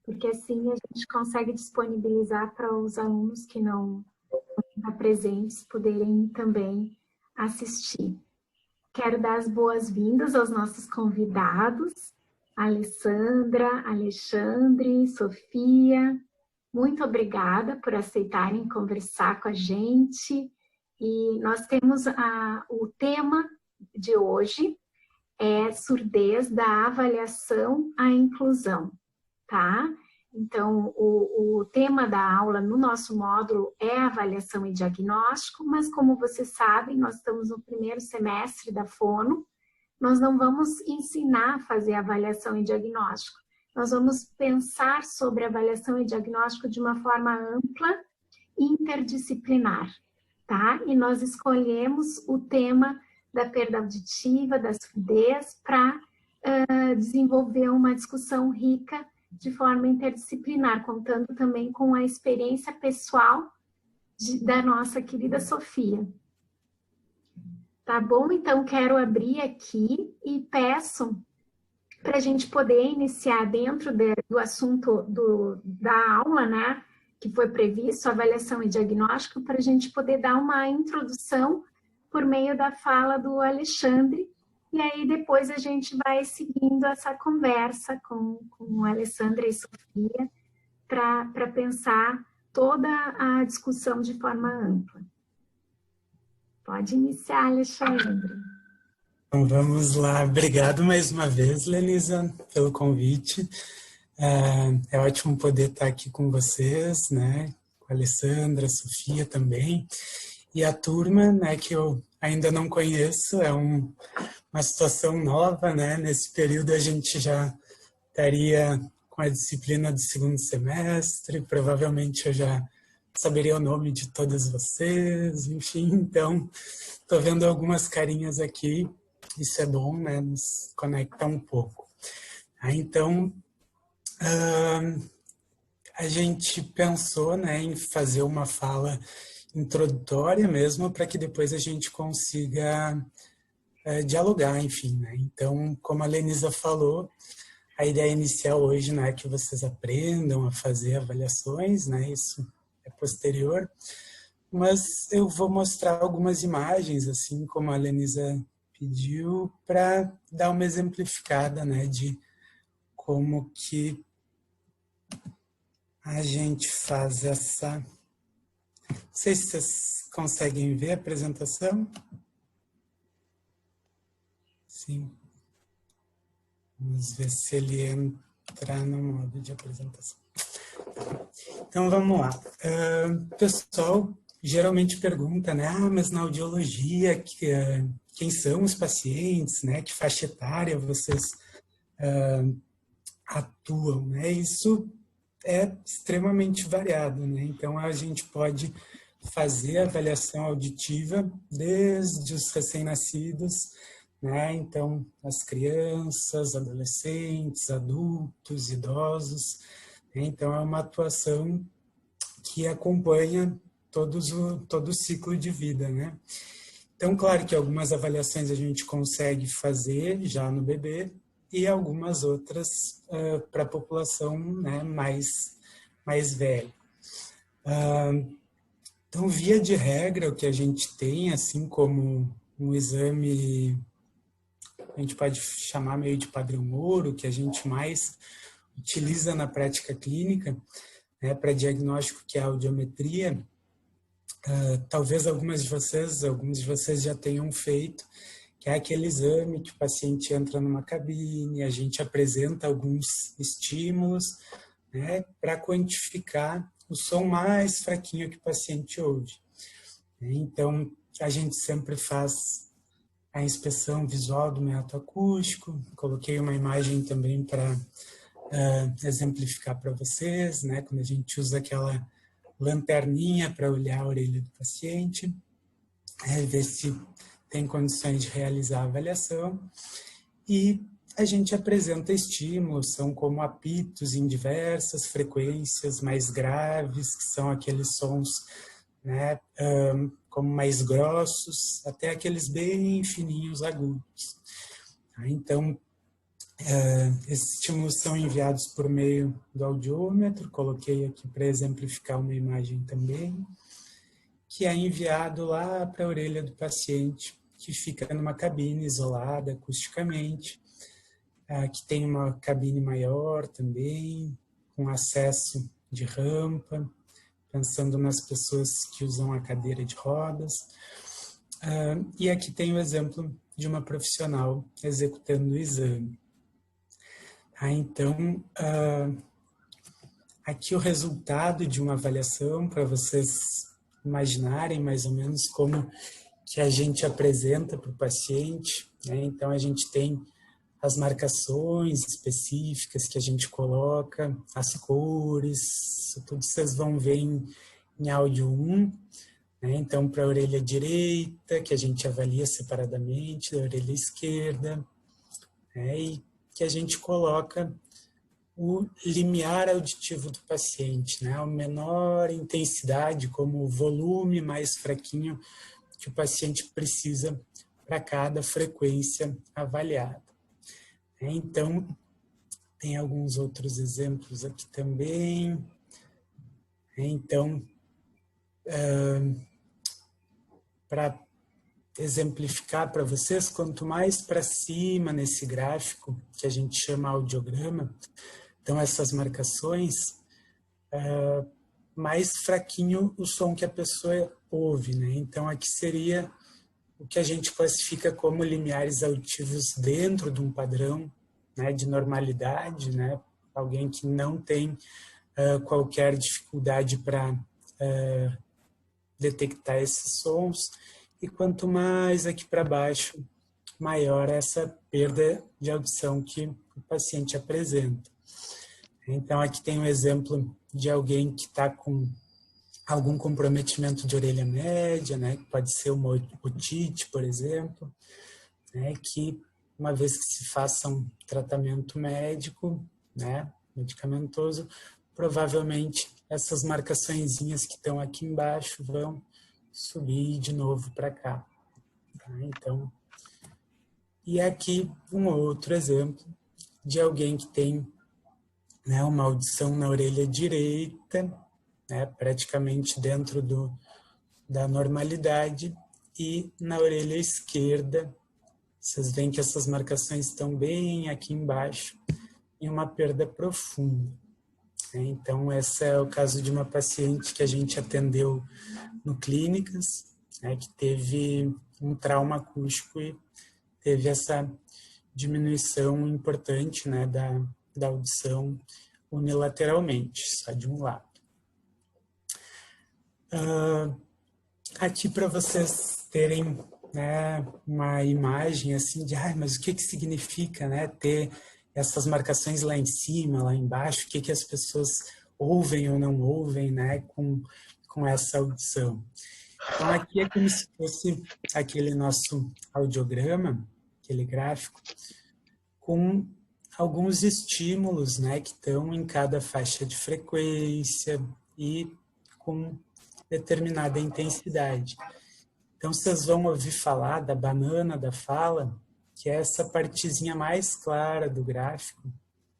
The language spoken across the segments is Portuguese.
porque assim a gente consegue disponibilizar para os alunos que não estão presentes poderem também assistir. Quero dar as boas-vindas aos nossos convidados, Alessandra, Alexandre, Sofia. Muito obrigada por aceitarem conversar com a gente. E nós temos o tema de hoje, é surdez da avaliação à inclusão, tá? Então, o tema da aula no nosso módulo é avaliação e diagnóstico, mas como vocês sabem, nós estamos no primeiro semestre da Fono, nós não vamos ensinar a fazer avaliação e diagnóstico, nós vamos pensar sobre avaliação e diagnóstico de uma forma ampla e interdisciplinar, tá? E nós escolhemos o tema da perda auditiva, da surdez, para desenvolver uma discussão rica de forma interdisciplinar, contando também com a experiência pessoal da nossa querida Sofia. Tá bom? Então, quero abrir aqui e peço para a gente poder iniciar dentro do assunto da aula, né, que foi previsto, avaliação e diagnóstico, para a gente poder dar uma introdução por meio da fala do Alexandre, e aí depois a gente vai seguindo essa conversa com a Alessandra e Sofia para pensar toda a discussão de forma ampla. Pode iniciar, Alexandre. Então vamos lá. Obrigado mais uma vez, Lenisa, pelo convite. É ótimo poder estar aqui com vocês, né? Com a Alessandra, a Sofia também. E a turma, né, que eu ainda não conheço, é uma situação nova, né? Nesse período a gente já estaria com a disciplina do segundo semestre, provavelmente eu já saberia o nome de todas vocês, enfim, então estou vendo algumas carinhas aqui, isso é bom, né? Nos conecta um pouco. Então, a gente pensou, né, em fazer uma fala introdutória mesmo, para que depois a gente consiga dialogar, enfim, né? Então, como a Lenisa falou, a ideia inicial hoje não é que vocês aprendam a fazer avaliações, né? Isso é posterior, mas eu vou mostrar algumas imagens, assim como a Lenisa pediu, para dar uma exemplificada, né, de como que a gente faz essa... Não sei se vocês conseguem ver a apresentação. Sim. Vamos ver se ele entra no modo de apresentação. Então, vamos lá. O pessoal geralmente pergunta, né? Mas na audiologia, quem são os pacientes, né? Que faixa etária vocês atuam, né? Isso é extremamente variado, né? Então, a gente pode fazer a avaliação auditiva desde os recém-nascidos, né? Então, as crianças, adolescentes, adultos, idosos, né? Então, é uma atuação que acompanha todo o ciclo de vida, né? Então, claro que algumas avaliações a gente consegue fazer já no bebê e algumas outras para a população, né, mais velha. Então, via de regra, o que a gente tem, assim como um exame, a gente pode chamar meio de padrão ouro, que a gente mais utiliza na prática clínica, né, para diagnóstico, que é a audiometria. Talvez alguns de vocês já tenham feito, que é aquele exame que o paciente entra numa cabine, a gente apresenta alguns estímulos, né, para quantificar o som mais fraquinho que o paciente ouve. Então, a gente sempre faz a inspeção visual do meato acústico, coloquei uma imagem também para exemplificar para vocês, né, quando a gente usa aquela lanterninha para olhar a orelha do paciente, ver se tem condições de realizar a avaliação, e a gente apresenta estímulos, são como apitos em diversas frequências mais graves, que são aqueles sons, né, como mais grossos, até aqueles bem fininhos agudos. Então, Esses estímulos são enviados por meio do audiômetro, coloquei aqui para exemplificar uma imagem também, que é enviado lá para a orelha do paciente, que fica numa cabine isolada acusticamente, que tem uma cabine maior também, com acesso de rampa, pensando nas pessoas que usam a cadeira de rodas. E aqui tem o exemplo de uma profissional executando o exame. Então, aqui o resultado de uma avaliação, para vocês imaginarem mais ou menos como que a gente apresenta para o paciente, né? Então, a gente tem as marcações específicas que a gente coloca, as cores, isso tudo vocês vão ver em áudio 1, né? Então, para a orelha direita, que a gente avalia separadamente, da orelha esquerda, né? E que a gente coloca o limiar auditivo do paciente, né? A menor intensidade, como o volume mais fraquinho que o paciente precisa para cada frequência avaliada. Então, tem alguns outros exemplos aqui também. Então, para exemplificar para vocês, quanto mais para cima nesse gráfico, que a gente chama audiograma, então essas marcações, mais fraquinho o som que a pessoa ouve, né? Então, aqui seria o que a gente classifica como limiares auditivos dentro de um padrão, né, de normalidade, né? Alguém que não tem qualquer dificuldade para detectar esses sons. E quanto mais aqui para baixo, maior essa perda de audição que o paciente apresenta. Então, aqui tem um exemplo de alguém que está com algum comprometimento de orelha média, né, que pode ser uma otite, por exemplo, né, que uma vez que se faça um tratamento médico, né, medicamentoso, provavelmente essas marcaçõezinhas que estão aqui embaixo vão subir de novo para cá. Tá? Então, e aqui um outro exemplo de alguém que tem, né, uma audição na orelha direita, né, praticamente dentro da normalidade, e na orelha esquerda, vocês veem que essas marcações estão bem aqui embaixo, e uma perda profunda. Então, esse é o caso de uma paciente que a gente atendeu no Clínicas, né, que teve um trauma acústico e teve essa diminuição importante, né, da audição unilateralmente, só de um lado. Aqui para vocês terem, né, uma imagem assim de, mas o que significa, né, ter essas marcações lá em cima, lá embaixo, o que as pessoas ouvem ou não ouvem, né, com essa audição. Então, aqui é como se fosse aquele nosso audiograma, aquele gráfico, com alguns estímulos, né, que estão em cada faixa de frequência e com determinada intensidade. Então, vocês vão ouvir falar da banana da fala, que é essa partezinha mais clara do gráfico,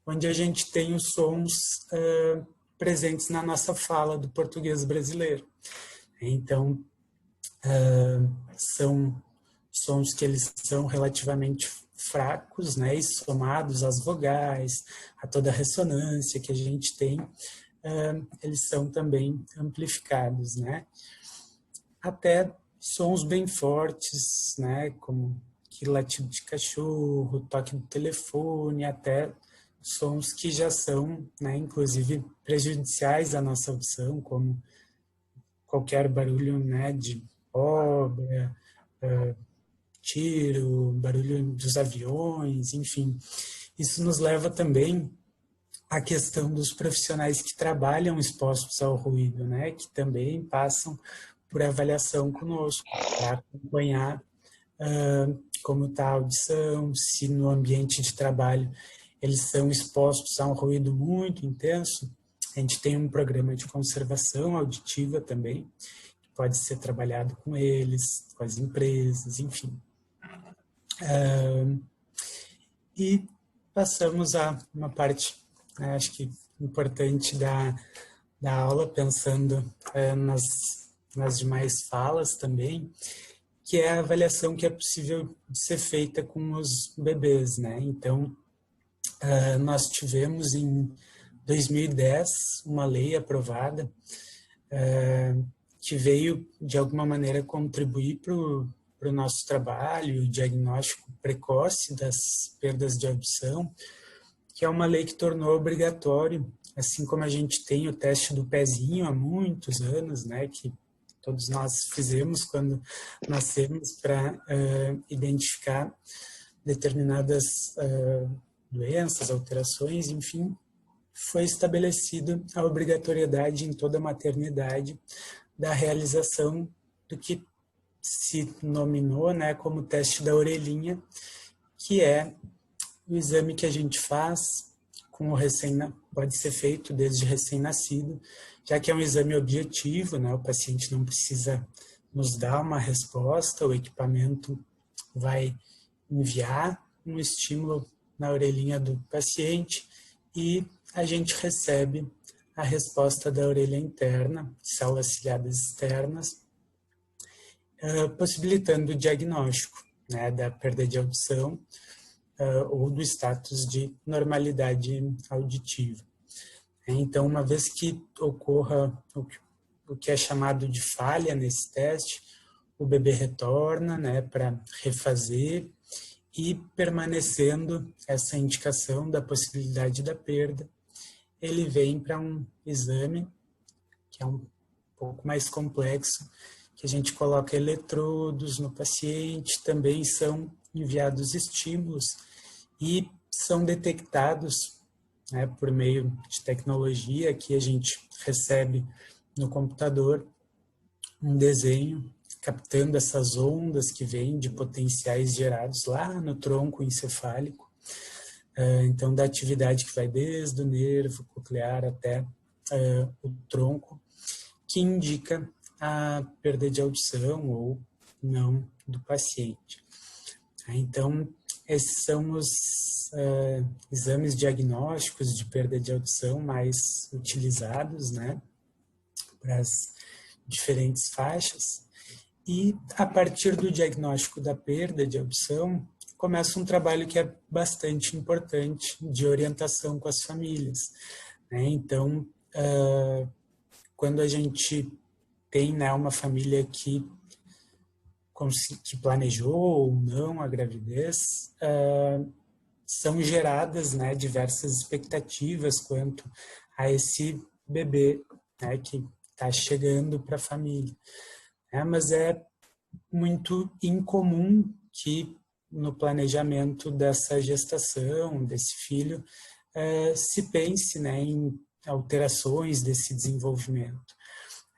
onde a gente tem os sons presentes na nossa fala do português brasileiro. Então, são sons que eles são relativamente fracos, né, e somados às vogais, a toda a ressonância que a gente tem, eles são também amplificados, né, até sons bem fortes, né, como que latido de cachorro, toque do telefone, até sons que já são, né, inclusive prejudiciais à nossa audição, como qualquer barulho, né, de obra, tiro, barulho dos aviões, enfim. Isso nos leva também à questão dos profissionais que trabalham expostos ao ruído, né, que também passam por avaliação conosco, para acompanhar como está a audição, se no ambiente de trabalho eles são expostos a um ruído muito intenso. A gente tem um programa de conservação auditiva também, que pode ser trabalhado com eles, com as empresas, enfim. E passamos a uma parte, né, acho que importante da aula, pensando nas demais falas também, que é a avaliação que é possível de ser feita com os bebês, né? Então, nós tivemos em 2010 uma lei aprovada que veio, de alguma maneira, contribuir para o nosso trabalho, o diagnóstico precoce das perdas de audição, que é uma lei que tornou obrigatório, assim como a gente tem o teste do pezinho há muitos anos, né, que todos nós fizemos quando nascemos para identificar determinadas doenças, alterações, enfim, foi estabelecido a obrigatoriedade em toda a maternidade da realização do que se nominou, né, como teste da orelhinha, que é o exame que a gente faz com o pode ser feito desde recém-nascido, já que é um exame objetivo, né, o paciente não precisa nos dar uma resposta, o equipamento vai enviar um estímulo na orelhinha do paciente e a gente recebe a resposta da orelha interna, células ciliadas externas, possibilitando o diagnóstico, né, da perda de audição ou do status de normalidade auditiva. Então, uma vez que ocorra o que é chamado de falha nesse teste, o bebê retorna, né, para refazer, e permanecendo essa indicação da possibilidade da perda, ele vem para um exame que é um pouco mais complexo, que a gente coloca eletrodos no paciente, também são enviados estímulos e são detectados, né, por meio de tecnologia que a gente recebe no computador um desenho captando essas ondas que vêm de potenciais gerados lá no tronco encefálico, então da atividade que vai desde o nervo coclear até o tronco, que indica a perda de audição ou não do paciente. Então, esses são os exames diagnósticos de perda de audição mais utilizados, né, para as diferentes faixas. E, a partir do diagnóstico da perda de audição, começa um trabalho que é bastante importante de orientação com as famílias, né? Então, quando a gente tem, né, uma família que planejou ou não a gravidez, são geradas, né, diversas expectativas quanto a esse bebê, né, que está chegando para a família. Mas é muito incomum que no planejamento dessa gestação, desse filho, se pense, né, em alterações desse desenvolvimento.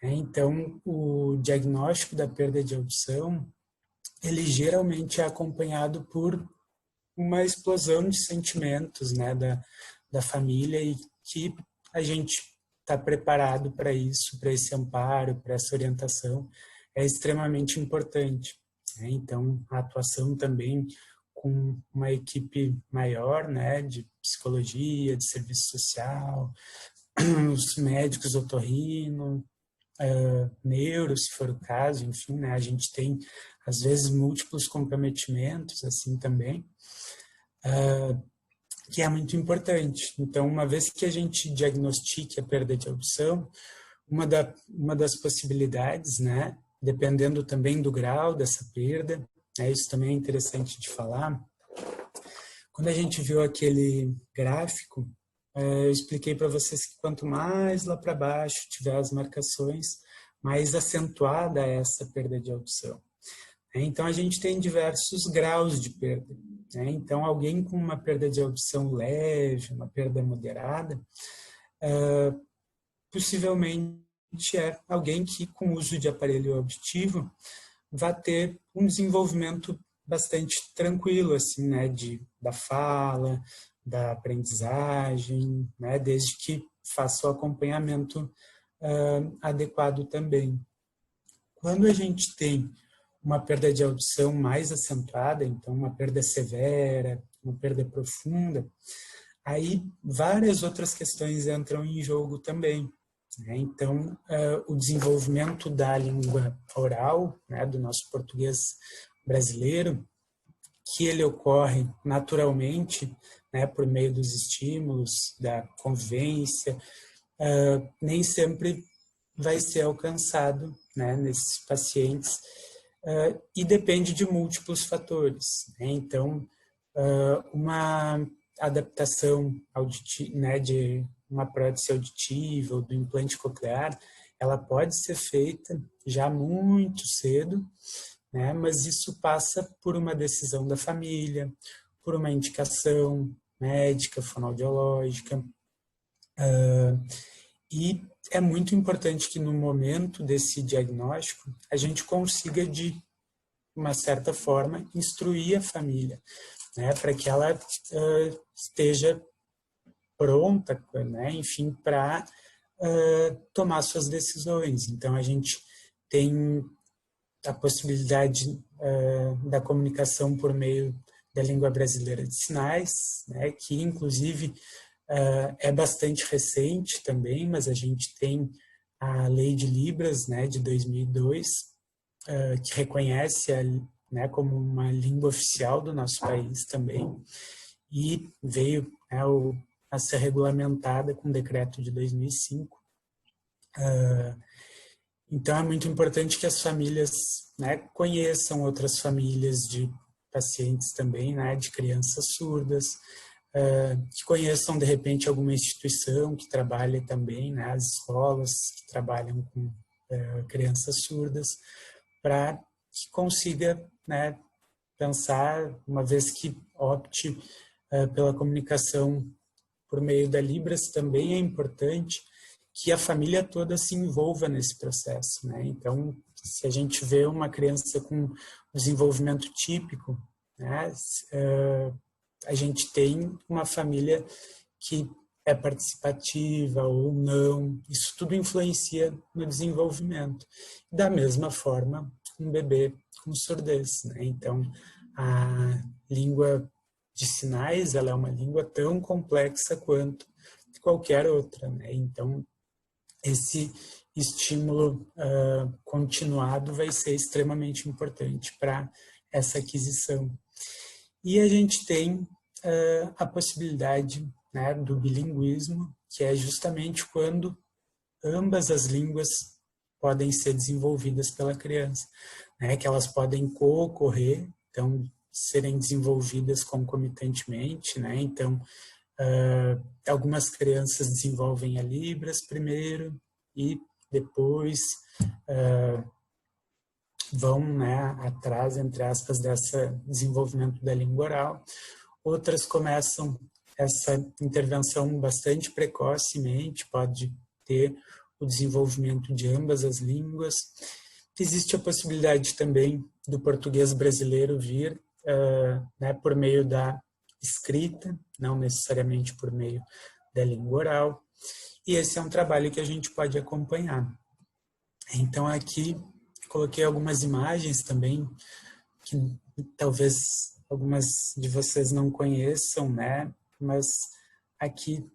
Então, o diagnóstico da perda de audição, ele geralmente é acompanhado por uma explosão de sentimentos, né, da família, e que a gente está preparado para isso, para esse amparo, para essa orientação, é extremamente importante. Então, a atuação também com uma equipe maior, né, de psicologia, de serviço social, os médicos otorrino, neuro, se for o caso, enfim, né, a gente tem, às vezes, múltiplos comprometimentos, assim, também, que é muito importante. Então, uma vez que a gente diagnostique a perda de audição, uma das possibilidades, né, dependendo também do grau dessa perda, né, isso também é interessante de falar. Quando a gente viu aquele gráfico, eu expliquei para vocês que quanto mais lá para baixo tiver as marcações, mais acentuada é essa perda de audição. Então, a gente tem diversos graus de perda. Então, alguém com uma perda de audição leve, uma perda moderada, possivelmente é alguém que, com o uso de aparelho auditivo, vai ter um desenvolvimento bastante tranquilo, assim, né, da fala, da aprendizagem, né, desde que faça o acompanhamento adequado também. Quando a gente tem uma perda de audição mais acentuada, então uma perda severa, uma perda profunda, aí várias outras questões entram em jogo também. Né? Então, o desenvolvimento da língua oral, né, do nosso português brasileiro, que ele ocorre naturalmente, né, por meio dos estímulos, da convivência, nem sempre vai ser alcançado, né, nesses pacientes, e depende de múltiplos fatores. Né? Então, uma adaptação auditiva, né, de uma prótese auditiva ou do implante coclear, ela pode ser feita já muito cedo, né, mas isso passa por uma decisão da família, por uma indicação médica, fonoaudiológica, e é muito importante que no momento desse diagnóstico a gente consiga, de uma certa forma, instruir a família, né, para que ela esteja pronta, né, enfim, para tomar suas decisões. Então, a gente tem a possibilidade da comunicação por meio da língua brasileira de sinais, né, que, inclusive, é bastante recente também, mas a gente tem a Lei de Libras, né, de 2002, que reconhece né, como uma língua oficial do nosso país também, e veio, né, a ser regulamentada com o decreto de 2005. Então, é muito importante que as famílias, né, conheçam outras famílias de pacientes também, né, de crianças surdas, que conheçam, de repente, alguma instituição que trabalhe também, né, as escolas que trabalham com crianças surdas, para que consiga, né, pensar, uma vez que opte pela comunicação por meio da Libras, também é importante que a família toda se envolva nesse processo, né? Então, se a gente vê uma criança com desenvolvimento típico, né, a gente tem uma família que é participativa ou não, isso tudo influencia no desenvolvimento. Da mesma forma, um bebê com surdez, né? Então, a língua de sinais, ela é uma língua tão complexa quanto qualquer outra, né? Então, esse estímulo continuado vai ser extremamente importante para essa aquisição. E a gente tem a possibilidade, né, do bilinguismo, que é justamente quando ambas as línguas podem ser desenvolvidas pela criança, né, que elas podem co-ocorrer, então serem desenvolvidas concomitantemente, né? Então, algumas crianças desenvolvem a Libras primeiro e depois vão, né, atrás, entre aspas, desse desenvolvimento da língua oral. Outras começam essa intervenção bastante precocemente, pode ter o desenvolvimento de ambas as línguas. Existe a possibilidade também do português brasileiro vir, né, por meio da escrita, não necessariamente por meio da língua oral. E esse é um trabalho que a gente pode acompanhar. Então, aqui coloquei algumas imagens também, que talvez algumas de vocês não conheçam, né? Mas aqui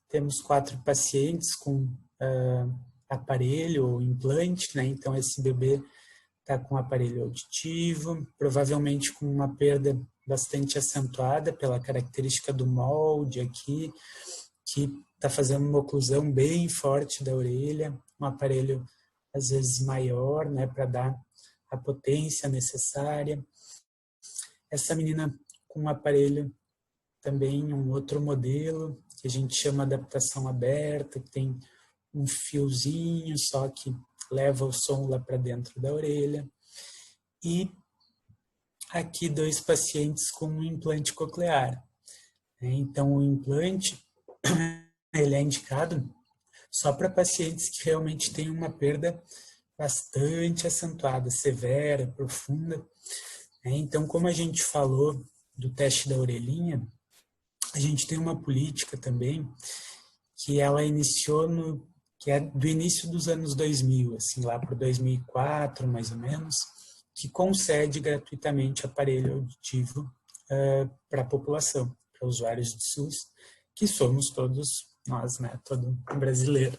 temos 4 pacientes com aparelho ou implante, né? Então, esse bebê está com aparelho auditivo, provavelmente com uma perda bastante acentuada pela característica do molde aqui, que está fazendo uma oclusão bem forte da orelha, um aparelho às vezes maior, né, para dar a potência necessária. Essa menina com um aparelho também, um outro modelo, que a gente chama adaptação aberta, que tem um fiozinho só que leva o som lá para dentro da orelha. E aqui 2 pacientes com um implante coclear. Então, o implante ele é indicado só para pacientes que realmente têm uma perda bastante acentuada, severa, profunda. Então, como a gente falou do teste da orelhinha, a gente tem uma política também que ela iniciou que é do início dos anos 2000, assim, lá para 2004, mais ou menos, que concede gratuitamente aparelho auditivo para a população, para usuários do SUS, que somos todos nós, né, todo brasileiro.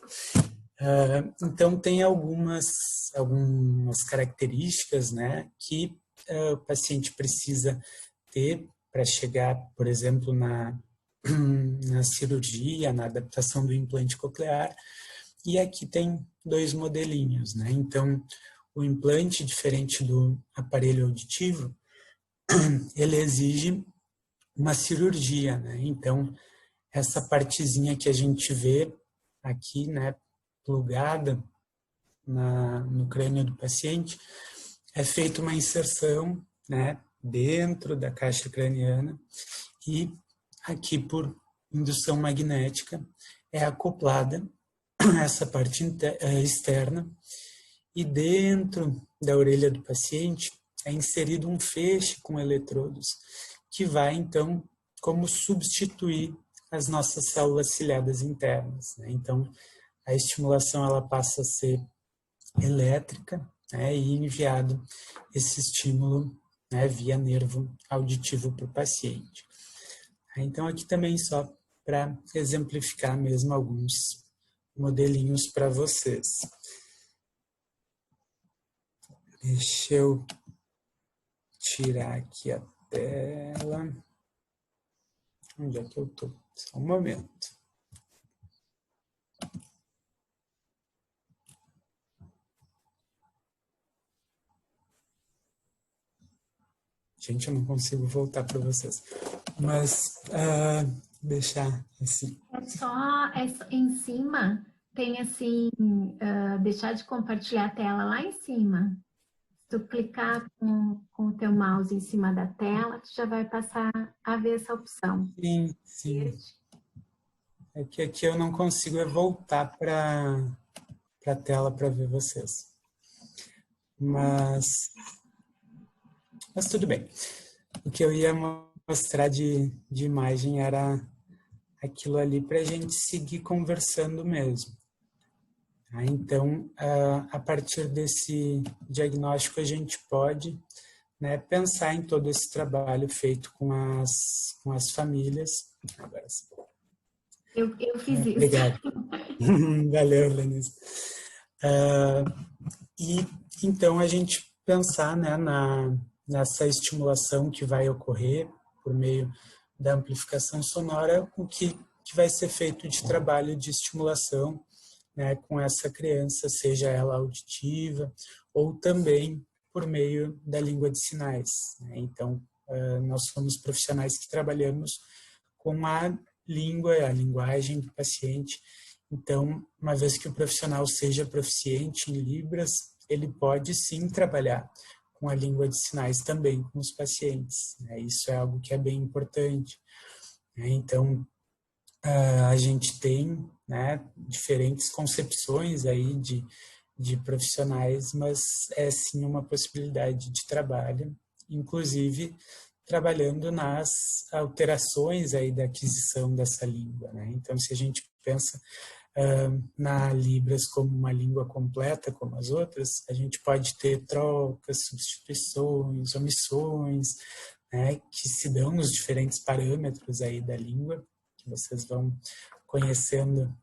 Então, tem algumas características, né, que o paciente precisa ter para chegar, por exemplo, na cirurgia, na adaptação do implante coclear. E aqui tem 2 modelinhos, né? Então, o implante, diferente do aparelho auditivo, ele exige uma cirurgia, né? Então, essa partezinha que a gente vê aqui, né, plugada no crânio do paciente, é feita uma inserção, né, dentro da caixa craniana e aqui por indução magnética é acoplada essa parte externa e dentro da orelha do paciente é inserido um feixe com eletrodos que vai então como substituir as nossas células ciliadas internas, né? Então a estimulação ela passa a ser elétrica, né, e enviado esse estímulo, né, via nervo auditivo para o paciente. Então aqui também só para exemplificar mesmo alguns modelinhos para vocês. Deixa eu tirar aqui a tela. Onde é que eu estou? Só um momento. Gente, eu não consigo voltar para vocês. Mas deixar assim. Em cima, tem assim, deixar de compartilhar a tela lá em cima. Se tu clicar com o teu mouse em cima da tela, tu já vai passar a ver essa opção. Sim, sim. É que aqui eu não consigo voltar para a tela para ver vocês. Mas tudo bem. O que eu ia mostrar de imagem era aquilo ali para a gente seguir conversando mesmo. Então, a partir desse diagnóstico, a gente pode, né, pensar em todo esse trabalho feito com as famílias. Agora sim. Eu fiz isso. Obrigado. Valeu, Lenise. E então a gente pensar, né, nessa estimulação que vai ocorrer por meio da amplificação sonora, o que vai ser feito de trabalho de estimulação, né, com essa criança, seja ela auditiva ou também por meio da língua de sinais, né? Então, nós somos profissionais que trabalhamos com a língua, a linguagem do paciente. Então, uma vez que o profissional seja proficiente em Libras, ele pode sim trabalhar com a língua de sinais também com os pacientes, né? Isso é algo que é bem importante, né? Então, a gente tem, né, diferentes concepções aí de profissionais, mas é sim uma possibilidade de trabalho, inclusive trabalhando nas alterações aí da aquisição dessa língua, né? Então, se a gente pensa na Libras como uma língua completa, como as outras, a gente pode ter trocas, substituições, omissões, né, que se dão nos diferentes parâmetros aí da língua, que vocês vão conhecendo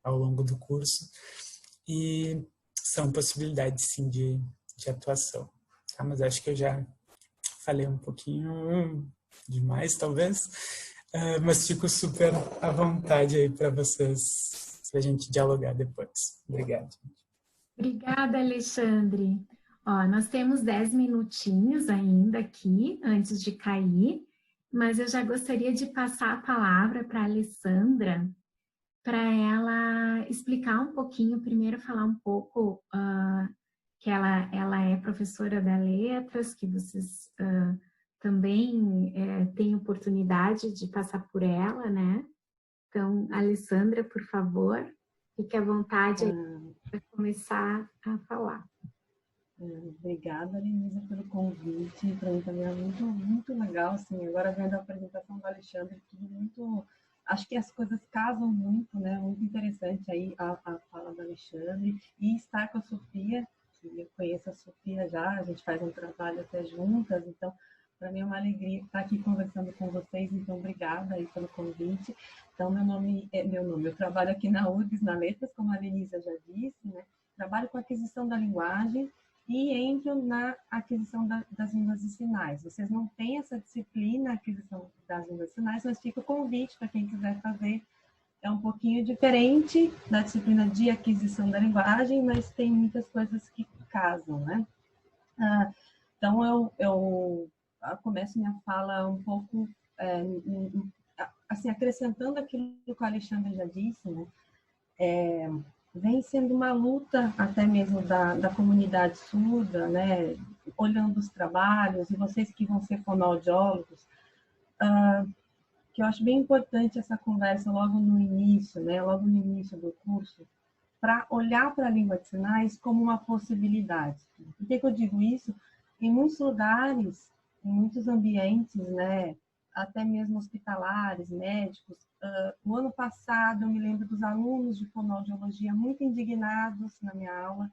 ao longo do curso, e são possibilidades sim de atuação. Tá? Mas acho que eu já falei um pouquinho demais, talvez, mas fico super à vontade aí para vocês, para a gente dialogar depois. Obrigado. Obrigada, Alexandre. Ó, nós temos 10 minutinhos ainda aqui, antes de cair, mas eu já gostaria de passar a palavra para a Alessandra, para ela explicar um pouquinho, primeiro falar um pouco que ela é professora da Letras, que vocês também têm oportunidade de passar por ela, né? Então, Alessandra, por favor, fique à vontade para começar a falar. Obrigada, Lenisa, pelo convite. Para mim também é muito, muito legal. Assim, agora vendo a apresentação do Alexandre, tudo muito. Acho que as coisas casam muito, né? Muito interessante aí a fala do Alexandre. E estar com a Sofia, que eu conheço a Sofia já, a gente faz um trabalho até juntas, então Para mim é uma alegria estar aqui conversando com vocês, então obrigada aí pelo convite. Então, eu trabalho aqui na URGS, na Letras, como a Lenisa já disse, né? Trabalho com aquisição da linguagem e entro na aquisição das línguas de sinais. Vocês não têm essa disciplina, aquisição das línguas de sinais, mas fica o convite para quem quiser fazer. É um pouquinho diferente da disciplina de aquisição da linguagem, mas tem muitas coisas que casam, né? Então, eu começo minha fala um pouco, assim, acrescentando aquilo que o Alexandre já disse, né? Vem sendo uma luta até mesmo da comunidade surda, né? Olhando os trabalhos, e vocês que vão ser fonoaudiólogos, que eu acho bem importante essa conversa logo no início, né? Logo no início do curso, para olhar para a língua de sinais como uma possibilidade. Por que eu digo isso? Em muitos lugares, em muitos ambientes, né, até mesmo hospitalares, médicos, o ano passado eu me lembro dos alunos de fonoaudiologia muito indignados na minha aula,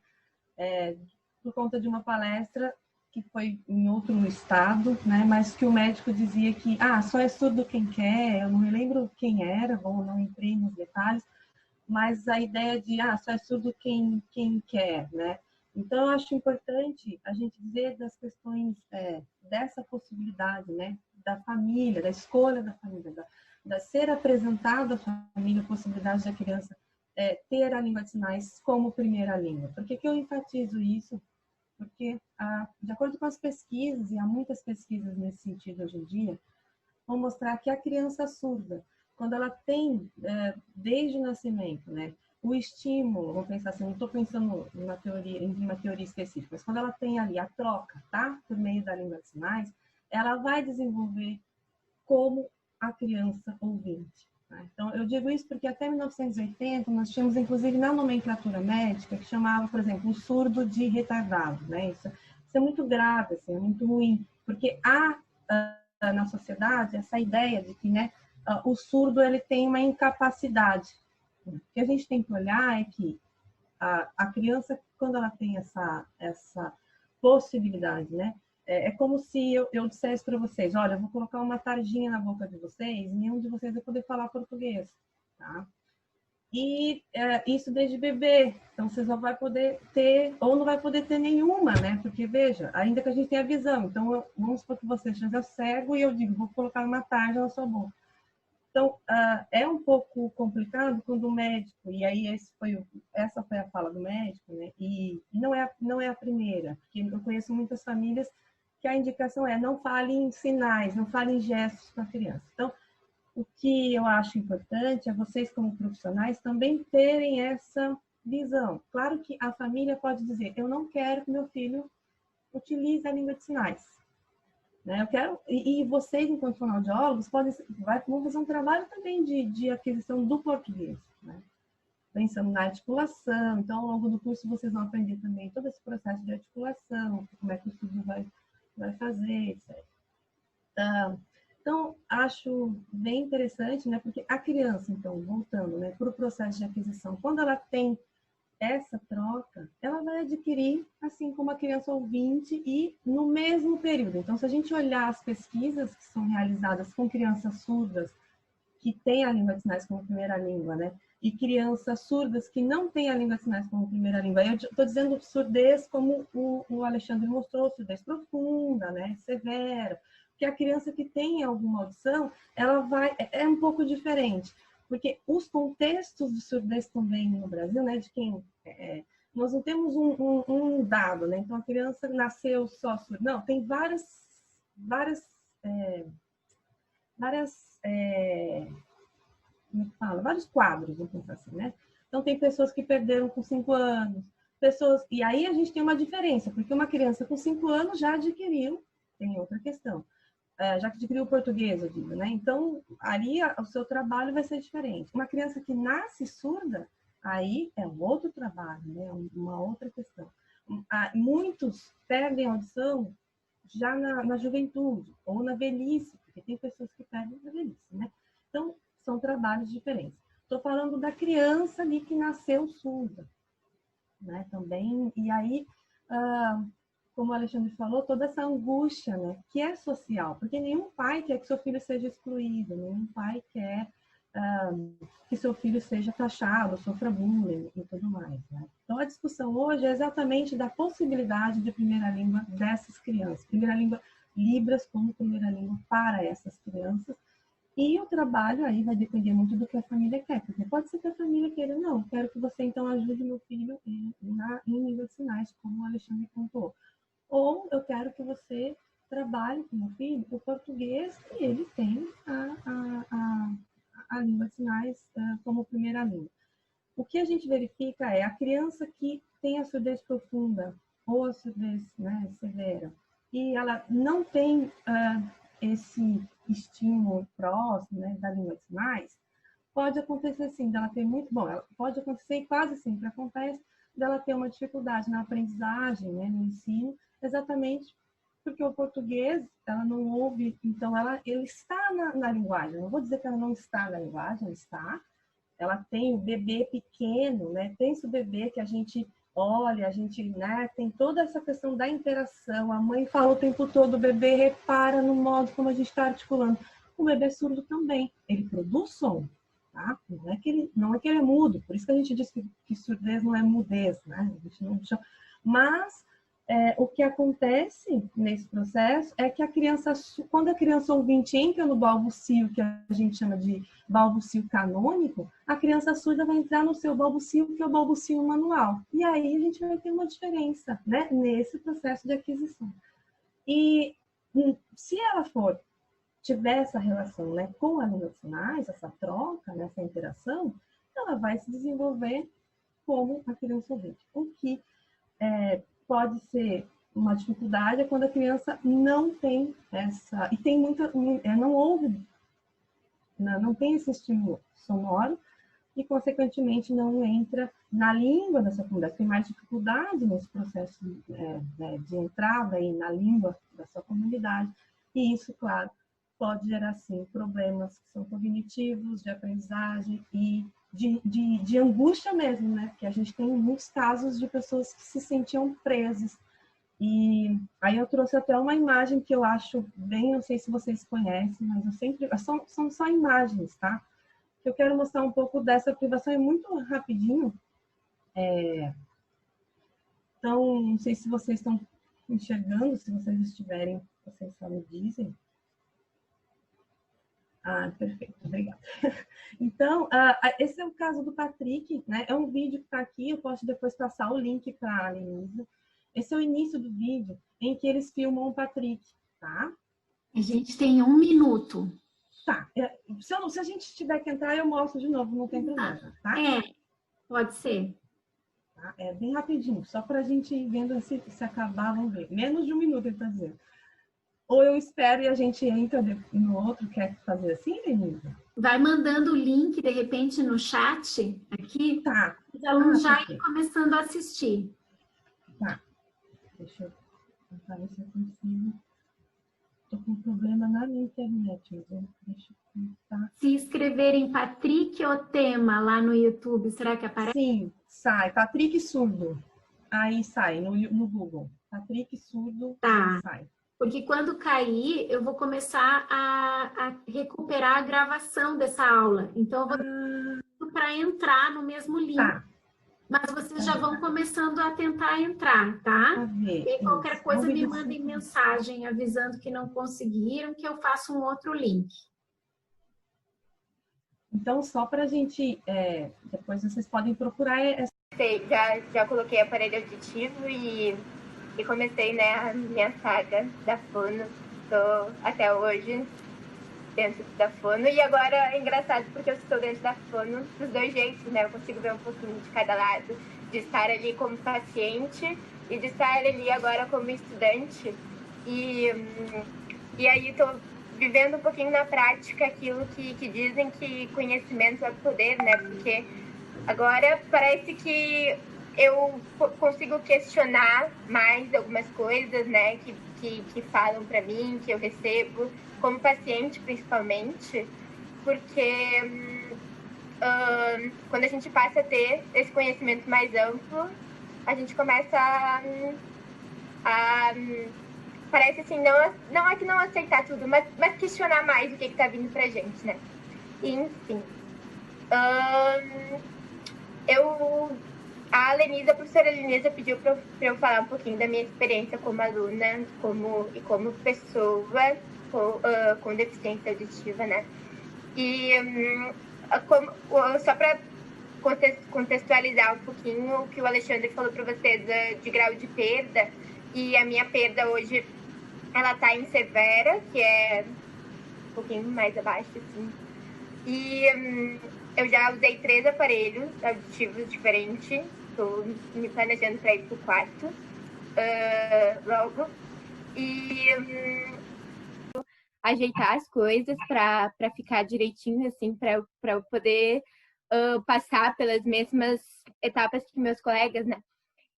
por conta de uma palestra que foi em outro estado, né, mas que o médico dizia que só é surdo quem quer, eu não me lembro quem era, ou não entrei nos detalhes, mas a ideia de só é surdo quem quer, né? Então, eu acho importante a gente dizer das questões dessa possibilidade, né? Da família, da escolha da família, da ser apresentada à família a possibilidade da criança ter a língua de sinais como primeira língua. Por que eu enfatizo isso? Porque, de acordo com as pesquisas, e há muitas pesquisas nesse sentido hoje em dia, vão mostrar que a criança surda, quando ela tem, desde o nascimento, né, o estímulo, vamos pensar assim, não estou pensando em uma teoria específica, mas quando ela tem ali a troca, tá, por meio da língua de sinais, ela vai desenvolver como a criança ouvinte. Tá? Então, eu digo isso porque até 1980 nós tínhamos, inclusive, na nomenclatura médica, que chamava, por exemplo, o surdo de retardado. Né? Isso é muito grave, assim, é muito ruim, porque há na sociedade essa ideia de que, né, o surdo ele tem uma incapacidade. O que a gente tem que olhar é que a criança, quando ela tem essa possibilidade, né, é como se eu dissesse para vocês, olha, eu vou colocar uma tarjinha na boca de vocês e nenhum de vocês vai poder falar português, tá? E isso desde bebê, então você só vai poder ter, ou não vai poder ter nenhuma, né? Porque, veja, ainda que a gente tenha visão, então vamos supor que você seja cego e eu digo, vou colocar uma tarja na sua boca. Então, é um pouco complicado quando o médico, e aí essa foi a fala do médico, né? E não é a primeira, porque eu conheço muitas famílias que a indicação é não fale em sinais, não fale em gestos com a criança. Então, o que eu acho importante é vocês, como profissionais, também terem essa visão. Claro que a família pode dizer, eu não quero que meu filho utilize a língua de sinais. Né? Eu quero, e vocês, enquanto fonoaudiólogos, vão fazer um trabalho também de aquisição do português. Né? Pensando na articulação, então, ao longo do curso, vocês vão aprender também todo esse processo de articulação, como é que o estudo vai fazer, etc. Então, acho bem interessante, né? Porque a criança, então, voltando, né, para o processo de aquisição, quando ela tem essa troca, ela vai adquirir, assim como a criança ouvinte, e no mesmo período. Então, se a gente olhar as pesquisas que são realizadas com crianças surdas, que têm a língua de sinais como primeira língua, né? E crianças surdas que não têm a língua de sinais como primeira língua. Eu estou dizendo surdez como o Alexandre mostrou, surdez profunda, né? Severa. Porque a criança que tem alguma audição, ela é um pouco diferente. Porque os contextos de surdez também no Brasil, né? De quem... nós não temos um dado, né? Então, a criança nasceu só surda. Não, tem várias como é que fala? Vários quadros, vamos pensar assim, né? Então, tem pessoas que perderam com 5 anos, e aí a gente tem uma diferença, porque uma criança com 5 anos já adquiriu, tem outra questão, já que adquiriu o português, eu digo, né? Então, ali o seu trabalho vai ser diferente. Uma criança que nasce surda, aí é um outro trabalho, né? Uma outra questão. Muitos perdem a audição já na juventude ou na velhice, porque tem pessoas que perdem na velhice, né? Então, são trabalhos diferentes. Estou falando da criança ali que nasceu surda, né? Também, e aí como o Alexandre falou, toda essa angústia, né, que é social, porque nenhum pai quer que seu filho seja excluído, nenhum pai quer que seu filho seja taxado, sofra bullying e tudo mais, né? Então, a discussão hoje é exatamente da possibilidade de primeira língua dessas crianças, primeira língua Libras como primeira língua para essas crianças, e o trabalho aí vai depender muito do que a família quer, porque pode ser que a família queira, não, quero que você então ajude meu filho em língua de sinais, como o Alexandre contou. Ou eu quero que você trabalhe com meu filho o português e ele tem a língua de sinais como primeira língua. O que a gente verifica é a criança que tem a surdez profunda ou a surdez, né, severa, e ela não tem esse estímulo próximo, né, da língua de sinais, pode acontecer sim, dela ter muito... Bom, pode acontecer, e quase sempre acontece, dela ter uma dificuldade na aprendizagem, né, no ensino, exatamente porque o português, ela não ouve, então ele está na linguagem. Não vou dizer que ela não está na linguagem, ela está. Ela tem o bebê pequeno, né? Tem esse bebê que a gente olha, a gente, né, tem toda essa questão da interação. A mãe fala o tempo todo, o bebê repara no modo como a gente está articulando. O bebê surdo também, ele produz som, tá? Não é que ele é mudo, por isso que a gente diz que surdez não é mudez, né? A gente não chama... Mas o que acontece nesse processo é que a criança, quando a criança ouvinte entra no balbucio, que a gente chama de balbucio canônico, a criança surda vai entrar no seu balbucio, que é o balbucio manual. E aí a gente vai ter uma diferença, né, nesse processo de aquisição. E se ela tiver essa relação, né, com a língua de sinais, essa troca, né, essa interação, ela vai se desenvolver como a criança ouvinte. O que pode ser uma dificuldade quando a criança não tem essa... E tem muita... Não ouve, não tem esse estímulo sonoro e, consequentemente, não entra na língua dessa comunidade. Tem mais dificuldade nesse processo de entrada aí na língua da sua comunidade. E isso, claro, pode gerar, sim, problemas que são cognitivos, de aprendizagem e de angústia mesmo, né? Porque a gente tem muitos casos de pessoas que se sentiam presas. E aí eu trouxe até uma imagem que eu acho bem, não sei se vocês conhecem, mas eu sempre... São só imagens, tá? Eu quero mostrar um pouco dessa privação, é muito rapidinho. Então, não sei se vocês estão enxergando, se vocês estiverem, vocês só me dizem. Ah, perfeito, obrigada. Então, esse é o caso do Patrick, né? É um vídeo que está aqui, eu posso depois passar o link para a Lenisa. Esse é o início do vídeo em que eles filmam o Patrick, tá? A gente tem 1 minuto. Tá, se a gente tiver que entrar, eu mostro de novo, não tem problema, tá? Pode ser. Tá? É bem rapidinho, só para a gente ir vendo se acabar, vamos ver. Menos de 1 minuto, ele está dizendo. Ou eu espero e a gente entra no outro, quer fazer assim, Denise? Vai mandando o link, de repente, no chat, aqui. Tá. Os alunos já ir começando a assistir. Tá. Deixa eu tentar ver se eu consigo. Estou com um problema na minha internet, mas deixa eu tentar. Se escreverem Patrick Otema lá no YouTube, será que aparece? Sim, sai. Patrick Surdo. Aí sai, no Google. Patrick Surdo, tá. Sai. Porque quando cair, eu vou começar a recuperar a gravação dessa aula. Então, eu vou para entrar no mesmo link. Tá. Mas vocês já vão começando a tentar entrar, tá? E aí, qualquer coisa, me mandem mensagem avisando que não conseguiram, que eu faço um outro link. Então, só para a gente... depois vocês podem procurar... Já coloquei aparelho auditivo e comecei, né, a minha saga da fono. Estou até hoje dentro da fono. E agora é engraçado porque eu estou dentro da fono dos dois jeitos, né? Eu consigo ver um pouquinho de cada lado, de estar ali como paciente e de estar ali agora como estudante. E aí estou vivendo um pouquinho na prática aquilo que dizem que conhecimento é poder, né? Porque agora parece que eu consigo questionar mais algumas coisas, né, que falam para mim, que eu recebo, como paciente principalmente, porque quando a gente passa a ter esse conhecimento mais amplo, a gente começa parece assim, não é que não aceitar tudo, mas questionar mais o que tá vindo pra gente, né? Enfim. A Lenisa, a professora Lenisa, pediu para eu falar um pouquinho da minha experiência como aluna e como pessoa com deficiência auditiva, né? E só para contextualizar um pouquinho o que o Alexandre falou para vocês de grau de perda, e a minha perda hoje, ela tá em severa, que é um pouquinho mais abaixo, assim. E eu já usei 3 aparelhos auditivos diferentes. Estou me planejando para ir para o 4 logo. E ajeitar as coisas para ficar direitinho, assim, para eu poder passar pelas mesmas etapas que meus colegas, né?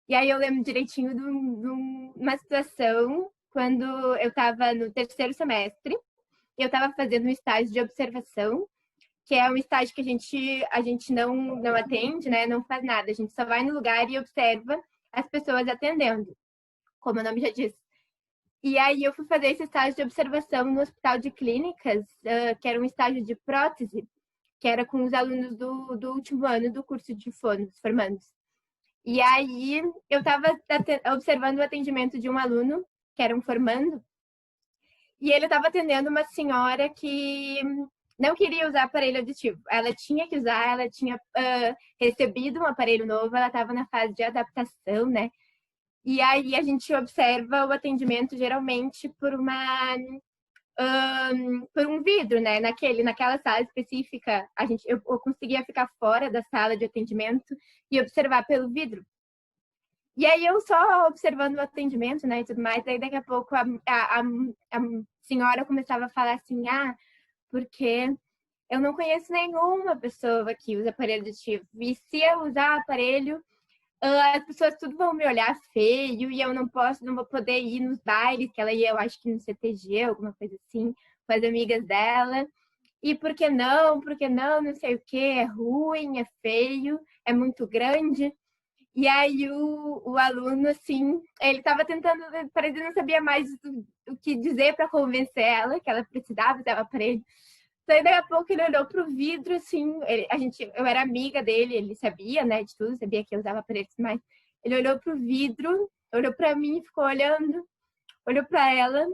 E aí eu lembro direitinho de uma situação quando eu estava no 3º semestre. Eu estava fazendo um estágio de observação, que é um estágio que a gente não atende, né? Não faz nada. A gente só vai no lugar e observa as pessoas atendendo, como o nome já diz. E aí eu fui fazer esse estágio de observação no Hospital de Clínicas, que era um estágio de prótese, que era com os alunos do último ano do curso de fono, os formandos. E aí eu estava observando o atendimento de um aluno, que era um formando, e ele estava atendendo uma senhora que não queria usar aparelho auditivo. Ela tinha que usar, ela tinha recebido um aparelho novo, ela estava na fase de adaptação, né? E aí a gente observa o atendimento geralmente por um vidro, né? Naquela sala específica, eu conseguia ficar fora da sala de atendimento e observar pelo vidro. E aí eu só observando o atendimento, né, e tudo mais, aí daqui a pouco a senhora começava a falar assim, porque eu não conheço nenhuma pessoa que usa aparelho auditivo. E se eu usar aparelho, as pessoas tudo vão me olhar feio e eu não vou poder ir nos bailes, que ela ia, eu acho que no CTG, alguma coisa assim, com as amigas dela. E por que não? Não sei o que, é ruim, é feio, é muito grande. E aí o aluno, assim, ele estava tentando, parece que não sabia mais o que dizer para convencer ela, que ela precisava usar o aparelho. Daí, daqui a pouco, ele olhou pro vidro, assim, eu era amiga dele, ele sabia, né, de tudo, sabia que eu usava aparelhos, mas ele olhou pro vidro, olhou para mim, ficou olhando, olhou para ela,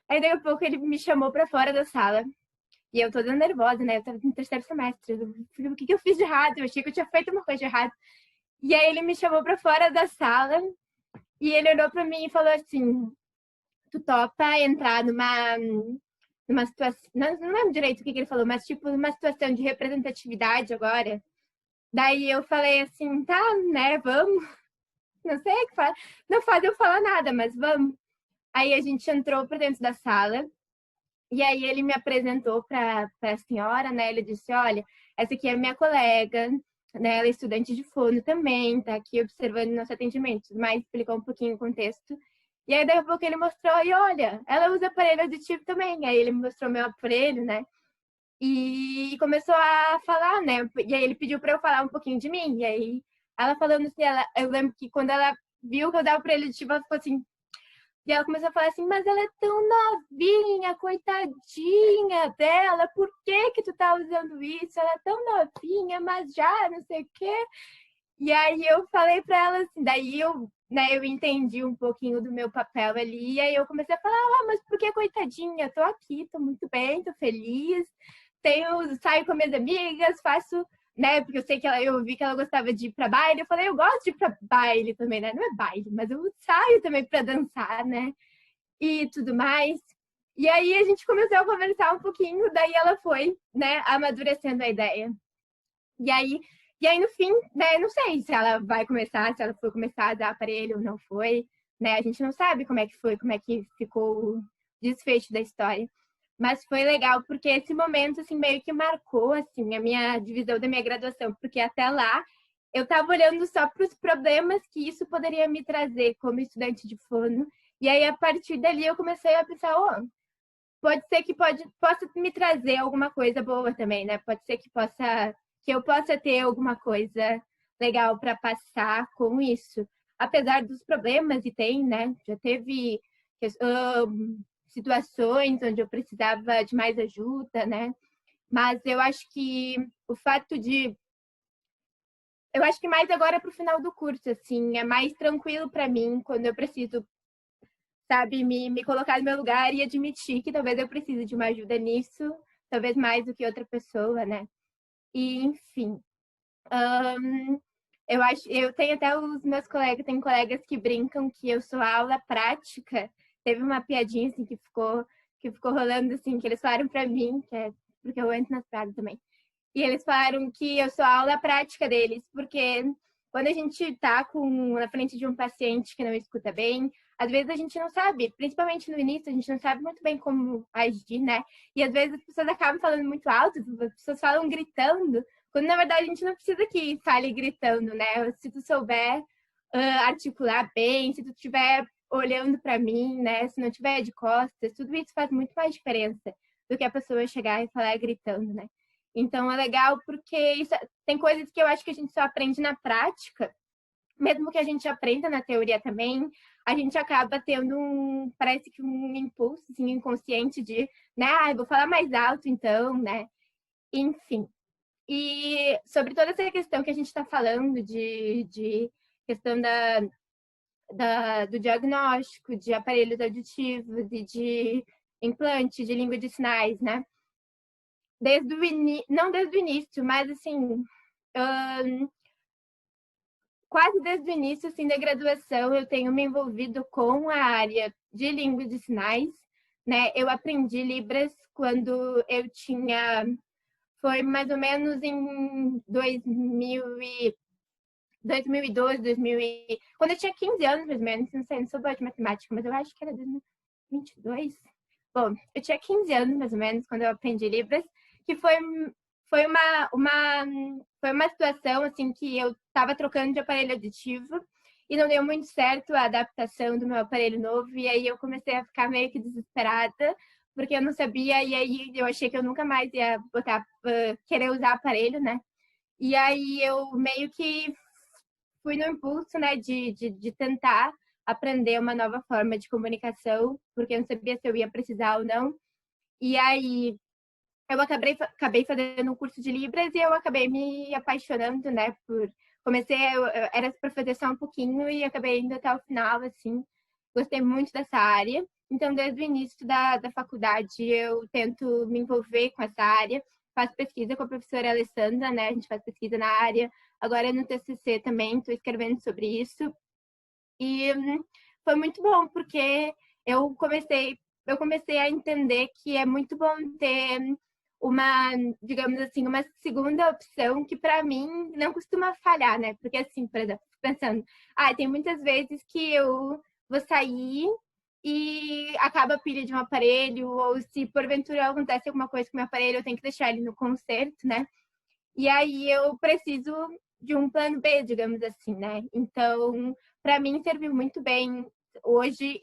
aí daqui a pouco ele me chamou para fora da sala. E eu toda nervosa, né, eu tava no 3º semestre, o que eu fiz de errado? Eu achei que eu tinha feito uma coisa de errado. E aí ele me chamou para fora da sala e ele olhou para mim e falou assim, tu topa entrar numa situação, não lembro direito o que ele falou, mas tipo numa situação de representatividade agora. Daí eu falei assim, tá, né, vamos. Não sei o que faz, não faz eu falar nada, mas vamos. Aí a gente entrou para dentro da sala e aí ele me apresentou para a senhora, né, ele disse, olha, essa aqui é minha colega, né, ela é estudante de fono também, tá aqui observando nosso atendimento, mas explicou um pouquinho o contexto. E aí, daqui a pouco, ele mostrou, e olha, ela usa aparelho auditivo também. Aí ele me mostrou meu aparelho, né? E começou a falar, né? E aí ele pediu para eu falar um pouquinho de mim. E aí, ela falando assim, eu lembro que quando ela viu que eu usava aparelho auditivo, ela ficou assim... E ela começou a falar assim, mas ela é tão novinha, coitadinha dela, por que tu tá usando isso? Ela é tão novinha, mas já não sei o quê. E aí eu falei pra ela assim, daí eu entendi um pouquinho do meu papel ali, e aí eu comecei a falar, mas por que coitadinha? Eu tô aqui, tô muito bem, tô feliz, saio com minhas amigas, faço... né? Porque eu sei que eu vi que ela gostava de ir pra baile. Eu falei, eu gosto de ir pra baile também, né? Não é baile, mas eu saio também pra dançar, né? E tudo mais. E aí a gente começou a conversar um pouquinho, daí ela foi, né, amadurecendo a ideia. E aí no fim, né, não sei se ela vai começar, se ela foi começar a dar aparelho ou não foi, né? A gente não sabe como é que foi, como é que ficou o desfecho da história. Mas foi legal porque esse momento assim meio que marcou assim a minha divisão da minha graduação, porque até lá eu estava olhando só para os problemas que isso poderia me trazer como estudante de fono. E aí a partir dali eu comecei a pensar, pode ser que possa me trazer alguma coisa boa também, né? Pode ser que eu possa ter alguma coisa legal para passar com isso. apesar dos problemas, e tem, né? Já teve situações onde eu precisava de mais ajuda, né? Mas eu acho que o fato de... Eu acho que mais agora para o final do curso, assim, é mais tranquilo para mim quando eu preciso, sabe, me colocar no meu lugar e admitir que talvez eu precise de uma ajuda nisso, talvez mais do que outra pessoa, né? E, enfim, eu tenho até os meus colegas, tem colegas que brincam que eu sou aula prática. Teve uma piadinha assim que ficou rolando assim, que eles falaram para mim, que é porque eu entro nas pragas também. E eles falaram que eu sou a aula prática deles, porque quando a gente está na frente de um paciente que não escuta bem, às vezes a gente não sabe, principalmente no início, a gente não sabe muito bem como agir, né? E às vezes as pessoas acabam falando muito alto, as pessoas falam gritando, quando na verdade a gente não precisa que fale gritando, né? Se tu souber articular bem, se tu estiver olhando para mim, né? Se não tiver de costas, tudo isso faz muito mais diferença do que a pessoa chegar e falar gritando, né? Então é legal porque tem coisas que eu acho que a gente só aprende na prática, mesmo que a gente aprenda na teoria também, a gente acaba tendo parece que um impulso assim, inconsciente de, né, vou falar mais alto então, né? Enfim. E sobre toda essa questão que a gente está falando de questão do diagnóstico, de aparelhos auditivos e de implante de língua de sinais, né? Não desde o início, mas assim, quase desde o início assim, da graduação eu tenho me envolvido com a área de língua de sinais, né? Eu aprendi Libras quando eu tinha, foi mais ou menos em 2012, quando eu tinha 15 anos, mais ou menos, não sei, não sou boa de matemática, mas eu acho que era 2022. Bom, eu tinha 15 anos, mais ou menos, quando eu aprendi Libras, que foi uma situação, assim, que eu estava trocando de aparelho auditivo e não deu muito certo a adaptação do meu aparelho novo, e aí eu comecei a ficar meio que desesperada, porque eu não sabia, e aí eu achei que eu nunca mais ia querer usar aparelho, né? E aí eu meio que fui no impulso, né, de tentar aprender uma nova forma de comunicação, porque eu não sabia se eu ia precisar ou não. E aí eu acabei fazendo um curso de Libras e eu acabei me apaixonando, né, eu era para fazer só um pouquinho e acabei indo até o final, assim. Gostei muito dessa área. Então, desde o início da faculdade, eu tento me envolver com essa área. Faço pesquisa com a professora Alessandra, né? A gente faz pesquisa na área. Agora, no TCC também, estou escrevendo sobre isso. E foi muito bom, porque eu comecei a entender que é muito bom ter uma, digamos assim, uma segunda opção que para mim não costuma falhar, né? Porque assim, por exemplo, pensando, tem muitas vezes que eu vou sair e acaba a pilha de um aparelho, ou se porventura acontece alguma coisa com o meu aparelho, eu tenho que deixar ele no conserto, né? E aí eu preciso de um plano B, digamos assim, né? Então, para mim serviu muito bem hoje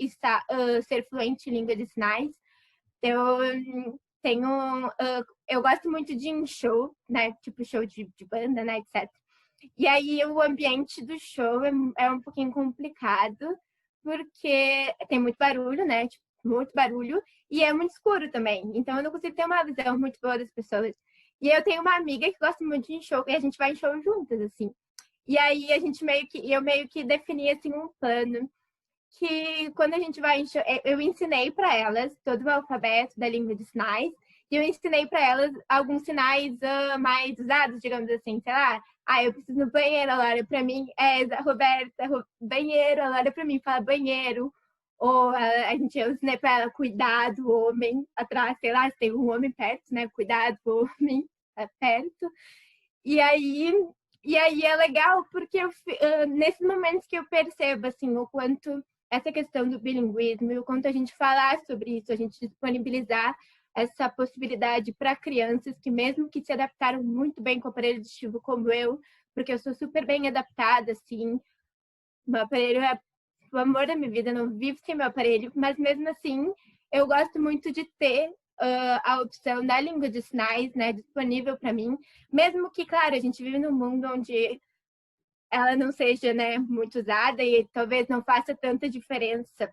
ser fluente em língua de sinais. Eu tenho, eu gosto muito de ir em show, né? Tipo show de banda, né, etc. E aí o ambiente do show é um pouquinho complicado, porque tem muito barulho, né? Tipo, muito barulho, e é muito escuro também. Então eu não consigo ter uma visão muito boa das pessoas. E eu tenho uma amiga que gosta muito de ir em show, e a gente vai em show juntas, assim. E aí eu meio que defini assim um plano que quando a gente vai em show, eu ensinei para elas todo o alfabeto da língua de sinais, e eu ensinei para elas alguns sinais mais usados, digamos assim, sei lá, eu preciso no banheiro, ela olha para mim, Roberta, banheiro, ela olha para mim, fala banheiro, ou eu ensinei para ela, cuidado, homem, atrás, sei lá, se tem um homem perto, né, cuidado, homem, perto, e aí é legal porque nesses momentos que eu percebo assim o quanto essa questão do bilinguismo e o quanto a gente falar sobre isso, a gente disponibilizar essa possibilidade para crianças que mesmo que se adaptaram muito bem com o aparelho auditivo como eu, porque eu sou super bem adaptada, assim, meu aparelho é o amor da minha vida, eu não vivo sem meu aparelho, mas mesmo assim eu gosto muito de ter a opção da língua de sinais, né, disponível para mim, mesmo que, claro, a gente vive num mundo onde ela não seja, né, muito usada e talvez não faça tanta diferença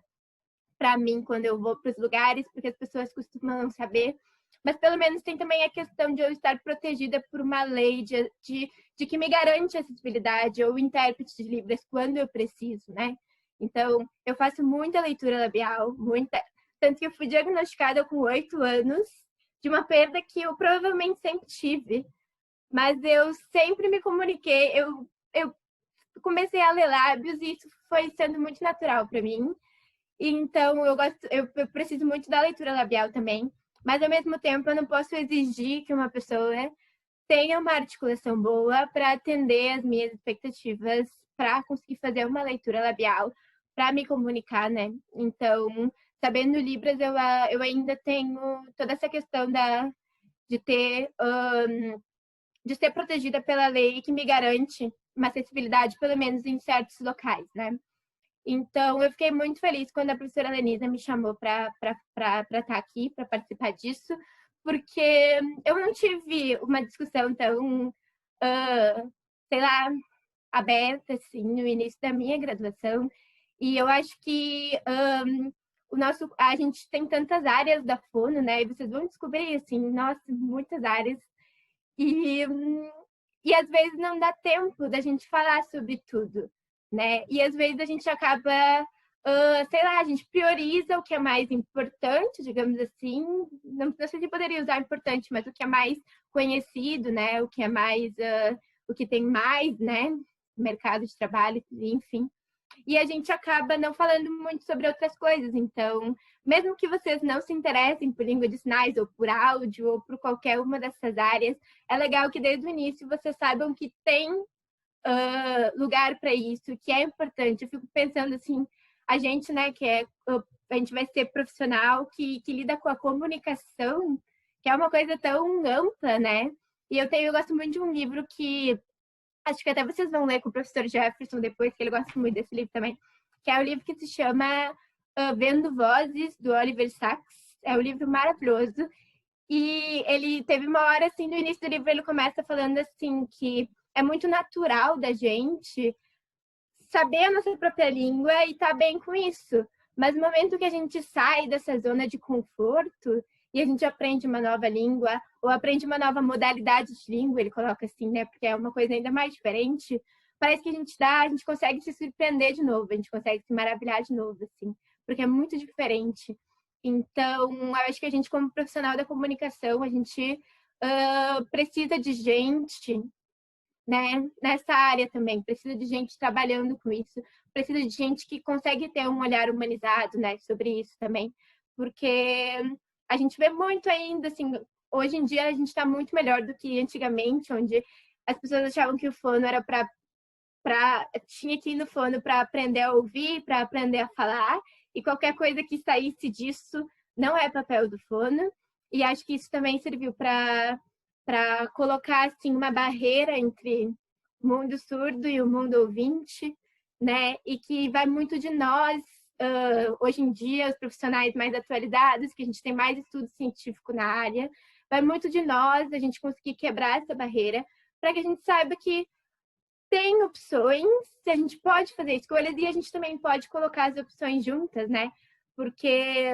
para mim quando eu vou para os lugares, porque as pessoas costumam não saber. Mas pelo menos tem também a questão de eu estar protegida por uma lei de que me garante acessibilidade ou intérprete de Libras quando eu preciso, né? Então, eu faço muita leitura labial, muita. Tanto que eu fui diagnosticada com 8 anos de uma perda que eu provavelmente sempre tive. Mas eu sempre me comuniquei, eu comecei a ler lábios e isso foi sendo muito natural para mim. Então, eu preciso muito da leitura labial também, mas ao mesmo tempo eu não posso exigir que uma pessoa tenha uma articulação boa para atender as minhas expectativas, para conseguir fazer uma leitura labial, para me comunicar, né? Então, sabendo Libras, eu ainda tenho toda essa questão de ter de ser protegida pela lei que me garante uma acessibilidade, pelo menos em certos locais, né? Então, eu fiquei muito feliz quando a professora Lenisa me chamou para estar aqui, para participar disso, porque eu não tive uma discussão tão, sei lá, aberta, assim, no início da minha graduação. E eu acho que a gente tem tantas áreas da Fono, né? E vocês vão descobrir, assim, nossa, muitas áreas. E às vezes não dá tempo da gente falar sobre tudo, né? E às vezes a gente acaba, sei lá, a gente prioriza o que é mais importante, digamos assim. Não sei se poderia usar importante, mas o que é mais conhecido, né? O que é mais, o que tem mais, né? Mercado de trabalho, enfim. E a gente acaba não falando muito sobre outras coisas. Então, mesmo que vocês não se interessem por língua de sinais, ou por áudio, ou por qualquer uma dessas áreas, é legal que desde o início vocês saibam que tem lugar para isso, que é importante. Eu fico pensando assim, a gente, né, a gente vai ser profissional que lida com a comunicação, que é uma coisa tão ampla, né? E eu gosto muito de um livro que acho que até vocês vão ler com o professor Jefferson depois, que ele gosta muito desse livro também, que é o livro que se chama Vendo Vozes, do Oliver Sacks. É um livro maravilhoso. E ele teve uma hora, assim, no início do livro, ele começa falando, assim, que é muito natural da gente saber a nossa própria língua e estar bem com isso. Mas no momento que a gente sai dessa zona de conforto e a gente aprende uma nova língua ou aprende uma nova modalidade de língua, ele coloca assim, né? Porque é uma coisa ainda mais diferente. Parece que a gente consegue se surpreender de novo, a gente consegue se maravilhar de novo, assim, porque é muito diferente. Então, eu acho que a gente, como profissional da comunicação, a gente precisa de gente, né, nessa área também, precisa de gente trabalhando com isso, precisa de gente que consegue ter um olhar humanizado, né, sobre isso também, porque a gente vê muito ainda, assim, hoje em dia a gente está muito melhor do que antigamente, onde as pessoas achavam que o fono era tinha que ir no fono para aprender a ouvir, para aprender a falar, e qualquer coisa que saísse disso não é papel do fono, e acho que isso também serviu para colocar assim uma barreira entre o mundo surdo e o mundo ouvinte, né? E que vai muito de nós, hoje em dia, os profissionais mais atualizados, que a gente tem mais estudo científico na área, vai muito de nós a gente conseguir quebrar essa barreira para que a gente saiba que tem opções, a gente pode fazer escolhas e a gente também pode colocar as opções juntas, né? Porque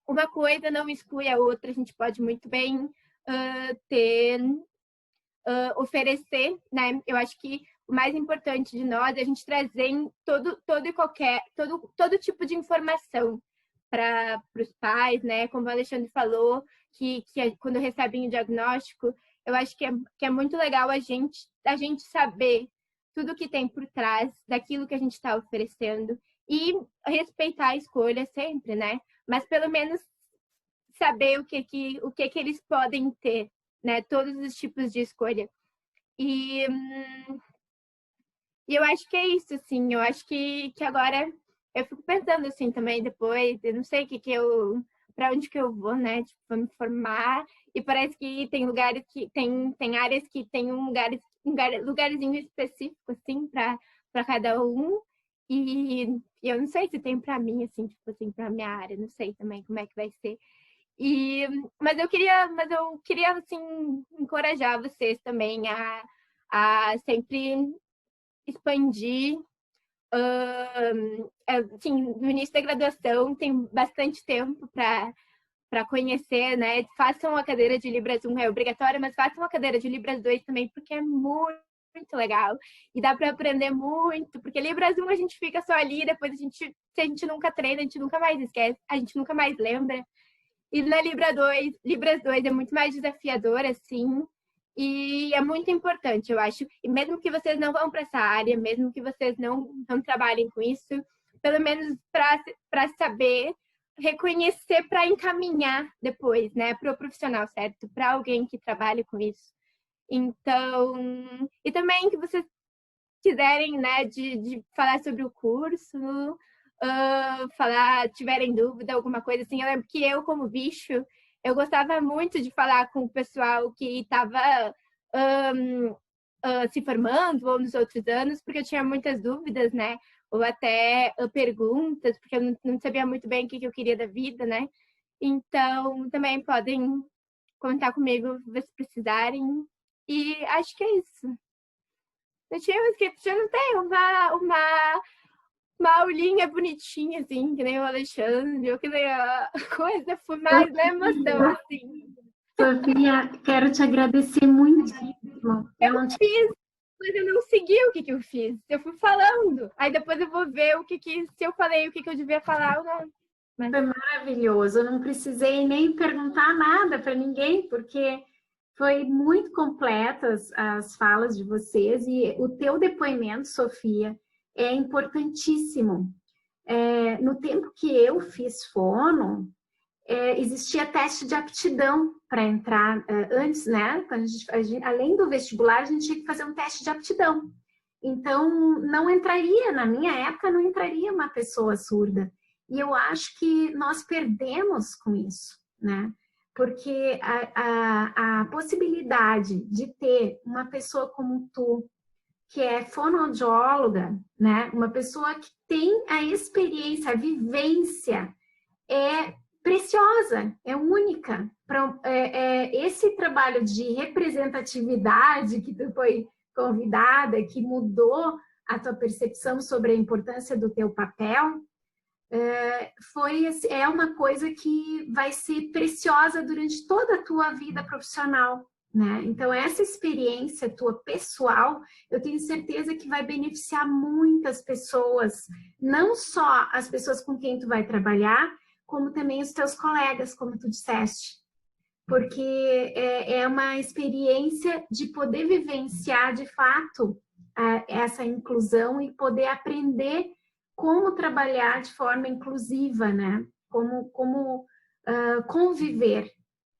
uma coisa não exclui a outra, a gente pode muito bem oferecer, né? Eu acho que o mais importante de nós é a gente trazer todo tipo de informação para os pais, né? Como o Alexandre falou, que quando recebem o diagnóstico, eu acho que é muito legal a gente saber tudo que tem por trás daquilo que a gente está oferecendo e respeitar a escolha sempre, né? Mas pelo menos saber o que eles podem ter, né? Todos os tipos de escolha. E eu acho que é isso, assim. Eu acho que agora eu fico pensando assim também depois, eu não sei para onde que eu vou, né? Tipo, vou me formar e parece que tem lugares que tem áreas que tem um lugarzinho específico assim para cada um. E eu não sei se tem para mim assim, tipo assim, para minha área, não sei também como é que vai ser. Mas eu queria assim encorajar vocês também a sempre expandir. Assim, no início da graduação tem bastante tempo para conhecer, né? Façam a cadeira de Libras 1, é obrigatória, mas façam a cadeira de Libras 2 também, porque é muito legal. E dá para aprender muito, porque Libras 1 a gente fica só ali, depois se a gente nunca treina, a gente nunca mais esquece, a gente nunca mais lembra. E na Libras 2 é muito mais desafiador, assim, e é muito importante, eu acho. E mesmo que vocês não vão para essa área, mesmo que vocês não trabalhem com isso, pelo menos para saber reconhecer, para encaminhar depois, né, para o profissional certo, para alguém que trabalhe com isso. Então, e também que vocês quiserem, né, de falar sobre o curso, tiverem dúvida, alguma coisa assim. Eu lembro que eu, como bicho, eu gostava muito de falar com o pessoal que estava se formando ou nos outros anos, porque eu tinha muitas dúvidas, né? Ou até perguntas, porque eu não sabia muito bem o que eu queria da vida, né? Então, também podem contar comigo se precisarem. E acho que é isso. Eu tinha escrito, já não tem uma aulinha bonitinha, assim, que nem o Alexandre, ou que nem a coisa, foi mais na emoção, assim. Sofia, quero te agradecer muitíssimo. Fiz, mas eu não segui o que eu fiz. Eu fui falando. Aí depois eu vou ver se eu falei o que eu devia falar ou não. Mas... Foi maravilhoso. Eu não precisei nem perguntar nada para ninguém, porque foi muito completas as falas de vocês e o teu depoimento, Sofia, é importantíssimo. No tempo que eu fiz fono, existia teste de aptidão para entrar antes, né? Além do vestibular, a gente tinha que fazer um teste de aptidão. Então, não entraria, na minha época, não entraria uma pessoa surda. E eu acho que nós perdemos com isso, né? Porque a possibilidade de ter uma pessoa como tu, que é fonoaudióloga, né? Uma pessoa que tem a experiência, a vivência, é preciosa, é única. Esse trabalho de representatividade que tu foi convidada, que mudou a tua percepção sobre a importância do teu papel, é uma coisa que vai ser preciosa durante toda a tua vida profissional, né? Então, essa experiência tua pessoal, eu tenho certeza que vai beneficiar muitas pessoas, não só as pessoas com quem tu vai trabalhar, como também os teus colegas, como tu disseste. Porque é uma experiência de poder vivenciar, de fato, essa inclusão e poder aprender como trabalhar de forma inclusiva, né? Como conviver,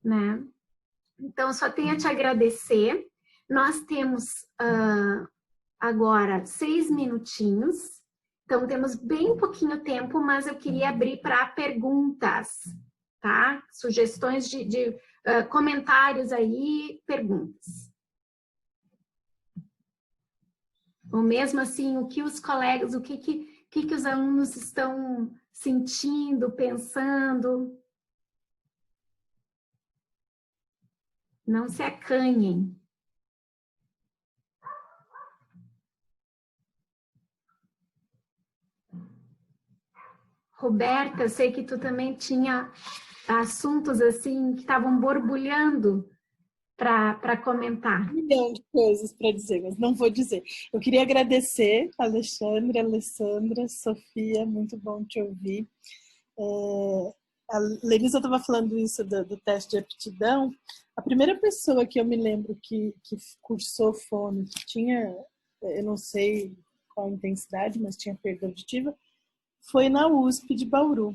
né? Então, só tenho a te agradecer. Nós temos agora 6 minutinhos. Então, temos bem pouquinho tempo, mas eu queria abrir para perguntas, tá? Sugestões de comentários aí, perguntas. Ou mesmo assim, o que os colegas, o que os alunos estão sentindo, pensando. Não se acanhem. Roberta, eu sei que tu também tinha assuntos assim que estavam borbulhando para comentar. 1 milhão de coisas para dizer, mas não vou dizer. Eu queria agradecer a Alexandre, a Alessandra, Sofia, muito bom te ouvir. A Lenisa estava falando isso do teste de aptidão. A primeira pessoa que eu me lembro que cursou fono, que tinha, eu não sei qual a intensidade, mas tinha perda auditiva, foi na USP de Bauru,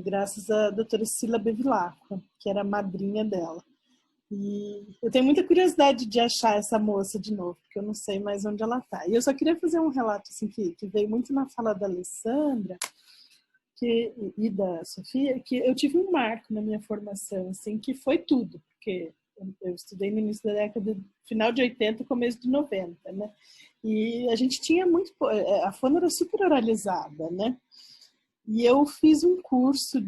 graças à doutora Cila Bevilacqua, que era a madrinha dela. E eu tenho muita curiosidade de achar essa moça de novo, porque eu não sei mais onde ela está. E eu só queria fazer um relato assim, que veio muito na fala da Alessandra e da Sofia, que eu tive um marco na minha formação, assim, que foi tudo, porque eu estudei no início da década, final de 80, começo de 90, né? E a gente tinha muito... A fono era super oralizada, né? E eu fiz um curso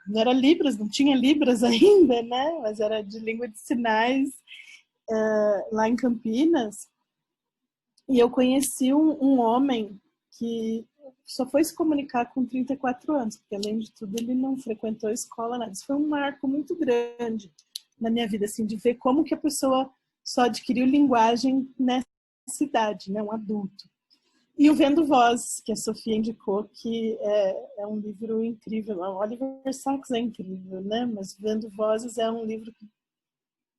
não era Libras, não tinha Libras ainda, né? Mas era de língua de sinais lá em Campinas. E eu conheci um homem que só foi se comunicar com 34 anos, porque além de tudo ele não frequentou a escola, nada. Isso foi um marco muito grande na minha vida, assim, de ver como que a pessoa só adquiriu linguagem nessa idade, né, um adulto. E o Vendo Vozes, que a Sofia indicou, que é um livro incrível. O Oliver Sacks é incrível, né? Mas Vendo Vozes é um livro que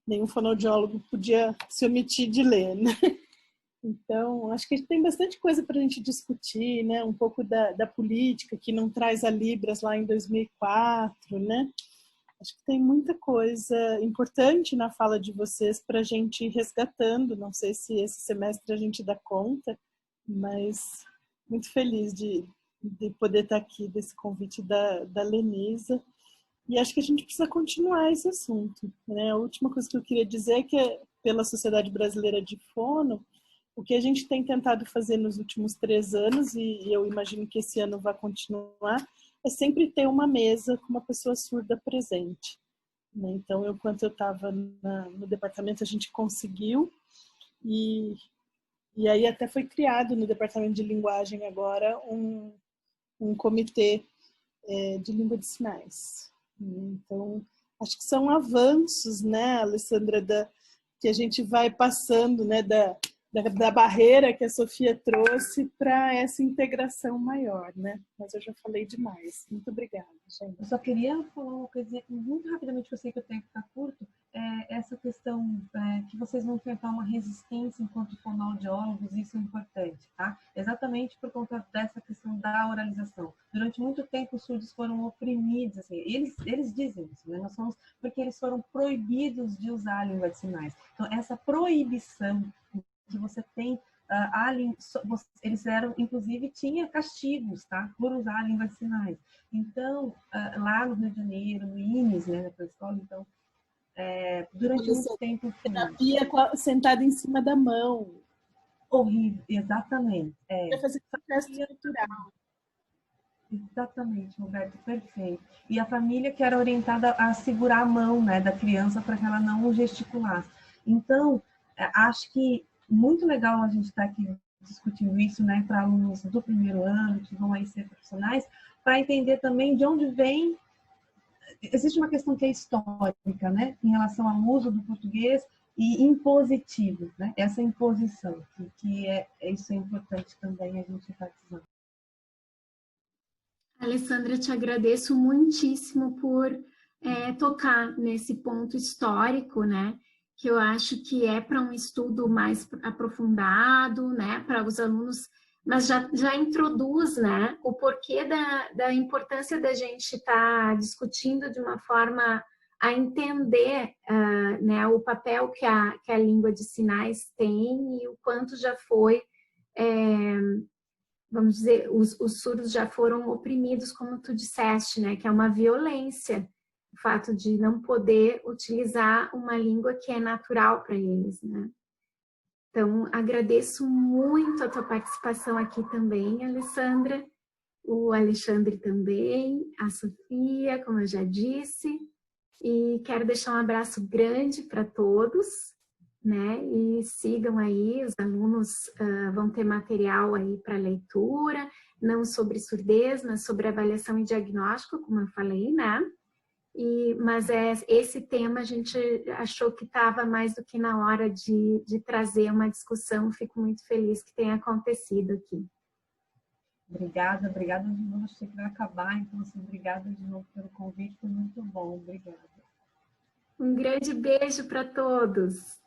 nenhum fonoaudiólogo podia se omitir de ler, né? Então, acho que tem bastante coisa para a gente discutir, né? Um pouco da política, que não traz a Libras lá em 2004, né? Acho que tem muita coisa importante na fala de vocês para a gente ir resgatando. Não sei se esse semestre a gente dá conta, mas muito feliz de poder estar aqui, desse convite da Lenisa. E acho que a gente precisa continuar esse assunto, né? A última coisa que eu queria dizer é que, pela Sociedade Brasileira de Fono, o que a gente tem tentado fazer nos últimos 3 anos, e eu imagino que esse ano vai continuar, é sempre ter uma mesa com uma pessoa surda presente. Então, enquanto eu estava no departamento, a gente conseguiu, e aí até foi criado no departamento de linguagem agora um comitê de língua de sinais. Então, acho que são avanços, né, Alessandra, que a gente vai passando, né, da barreira que a Sofia trouxe para essa integração maior, né? Mas eu já falei demais. Muito obrigada, gente. Eu só queria falar uma coisa muito rapidamente, que eu sei que o tempo está curto, essa questão que vocês vão enfrentar uma resistência enquanto fonoaudiólogos, isso é importante, tá? Exatamente por conta dessa questão da oralização. Durante muito tempo os surdos foram oprimidos, assim, eles dizem isso, né? Nós somos, porque eles foram proibidos de usar a língua de sinais. Então, essa proibição que você tem, eles eram, inclusive, tinha castigos, tá? Por usar a língua de sinais. Então, lá no Rio de Janeiro, no INES, né, na escola, então, durante muito tempo... Terapia sentada em cima da mão. Horrível, exatamente. Para fazer processo estrutural. Exatamente, Roberto, perfeito. E a família que era orientada a segurar a mão, né, da criança para que ela não gesticulasse. Então, acho que muito legal a gente estar aqui discutindo isso, né, para alunos do primeiro ano, que vão aí ser profissionais, para entender também de onde vem. Existe uma questão que é histórica, né, em relação ao uso do português e impositivo, né, essa imposição, que isso é importante também a gente enfatizar. Alessandra, te agradeço muitíssimo por tocar nesse ponto histórico, né? Que eu acho que é para um estudo mais aprofundado, né? Para os alunos, mas já introduz, né? O porquê da importância da gente estar discutindo de uma forma a entender né, o papel que a língua de sinais tem e o quanto já foi... vamos dizer, os surdos já foram oprimidos, como tu disseste, né? Que é uma violência, o fato de não poder utilizar uma língua que é natural para eles, né? Então, agradeço muito a tua participação aqui também, Alessandra, o Alexandre também, a Sofia, como eu já disse, e quero deixar um abraço grande para todos, né? E sigam aí, os alunos vão ter material aí para leitura, não sobre surdez, mas sobre avaliação e diagnóstico, como eu falei, né? Mas esse tema a gente achou que estava mais do que na hora de trazer uma discussão. Fico muito feliz que tenha acontecido aqui. Obrigada de novo. Achei que vai acabar, então, assim, obrigada de novo pelo convite, foi muito bom. Obrigada. Um grande beijo para todos.